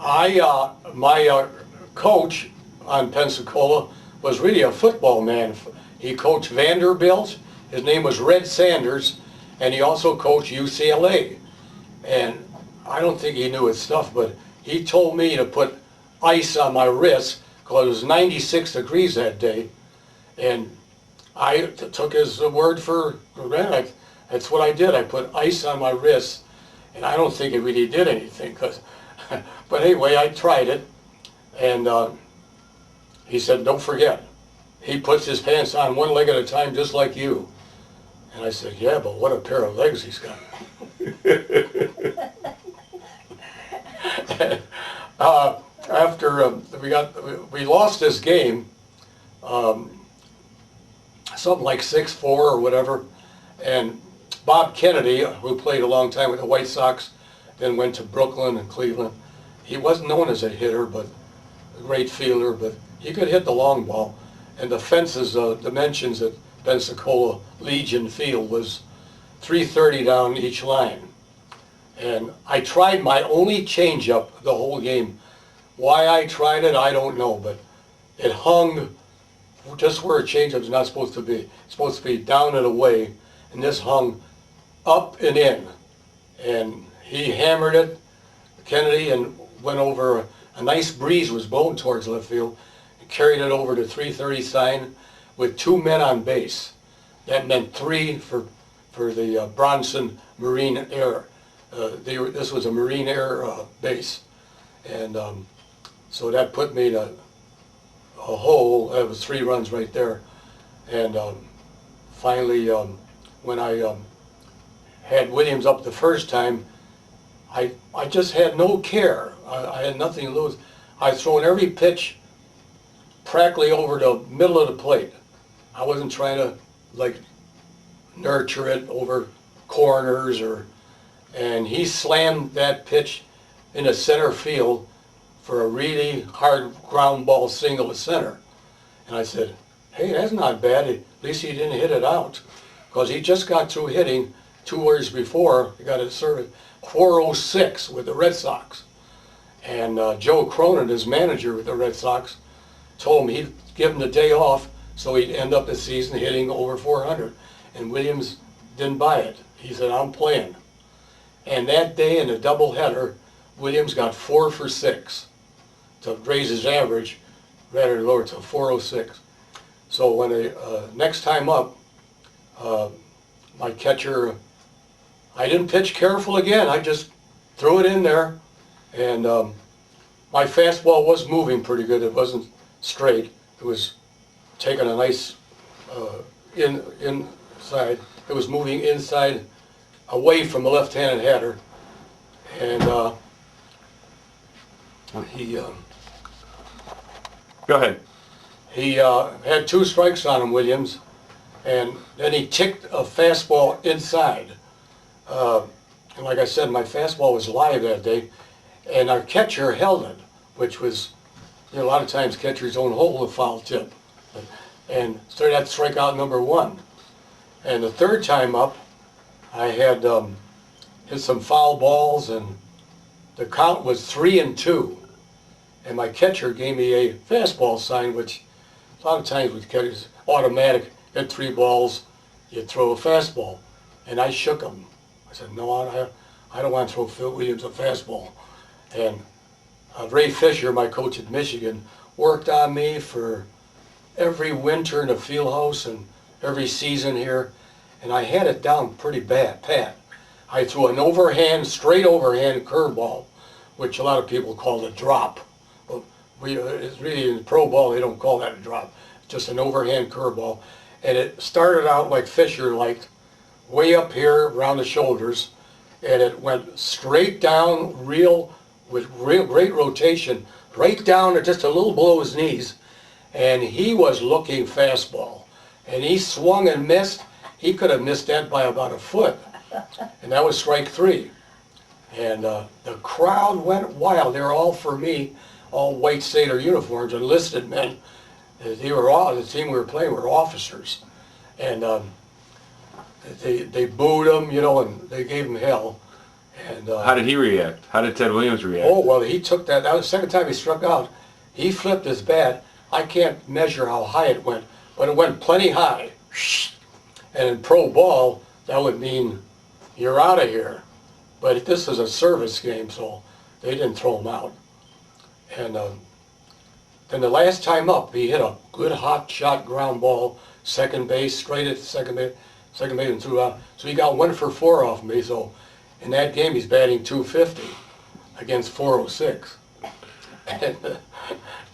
My coach on Pensacola was really a football man. He coached Vanderbilt. His name was Red Sanders, and he also coached UCLA. And I don't think he knew his stuff, but he told me to put ice on my wrist because it was 96 degrees that day. And I took his word for granted. That's what I did. I put ice on my wrist, and I don't think it really did anything. But anyway, I tried it, and he said, don't forget, he puts his pants on one leg at a time just like you. And I said, yeah, but what a pair of legs he's got. After we lost this game, something like 6-4 or whatever, and Bob Kennedy, who played a long time with the White Sox, then went to Brooklyn and Cleveland. He wasn't known as a hitter, but a great fielder, but he could hit the long ball. And the fences dimensions at Pensacola Legion Field was 330 down each line. And I tried my only changeup the whole game. Why I tried it, I don't know, but it hung just where a changeup is not supposed to be. It's supposed to be down and away, and this hung up and in. And he hammered it, Kennedy, and went over. A nice breeze was blowing towards left field, and carried it over to 330 sign with 2 men on base. That meant 3 for the Bronson Marine Air. This was a Marine Air base, and so that put me to a hole. That was 3 runs right there. And finally, when I had Williams up the first time, I just had no care. I had nothing to lose. I was throwing every pitch practically over the middle of the plate. I wasn't trying to like nurture it over corners and he slammed that pitch into center field for a really hard ground ball single to center. And I said, hey, that's not bad. At least he didn't hit it out. Because he just got through hitting 2 years before. He got a service 406 with the Red Sox. And Joe Cronin, his manager with the Red Sox, told him he'd give him the day off so he'd end up the season hitting over 400. And Williams didn't buy it. He said, I'm playing. And that day in a doubleheader, Williams got 4 for 6 to raise his average rather than lower to 406. So when next time up, my catcher, I didn't pitch careful again. I just threw it in there, and my fastball was moving pretty good. It wasn't straight. It was taking a nice inside. It was moving inside, away from the left-handed hitter, and he. Go ahead. He had 2 strikes on him, Williams, and then he ticked a fastball inside. And like I said, my fastball was live that day, and our catcher held it, which was, a lot of times catchers don't hold a foul tip. And started at strikeout number 1. And the third time up, I had hit some foul balls, and the count was 3-2. And my catcher gave me a fastball sign, which a lot of times with catchers, automatic, hit 3 balls, you throw a fastball. And I shook him. I said, no, I don't want to throw Phil Williams a fastball. And Ray Fisher, my coach at Michigan, worked on me for every winter in the field house and every season here. And I had it down pretty bad, Pat. I threw an straight overhand curveball, which a lot of people call a drop. It's really in pro ball, they don't call that a drop. It's just an overhand curveball. And it started out like Fisher liked, way up here around the shoulders, and it went straight down with real great rotation, right down to just a little below his knees. And he was looking fastball. And he swung and missed. He could have missed that by about a foot. And that was strike 3. And the crowd went wild. They were all for me. All white sailor uniforms, enlisted men. They were all, the team we were playing were officers. And they booed him, and they gave him hell. And How did he react? How did Ted Williams react? oh, well, he took that. That was the second time he struck out. He flipped his bat. I can't measure how high it went, but it went plenty high. And in pro ball, that would mean you're out of here. But this is a service game, so they didn't throw him out. And then the last time up, he hit a good hot shot ground ball, second base, straight at second base, and threw out. So he got 1 for 4 off me. So in that game, he's batting .250 against .406. And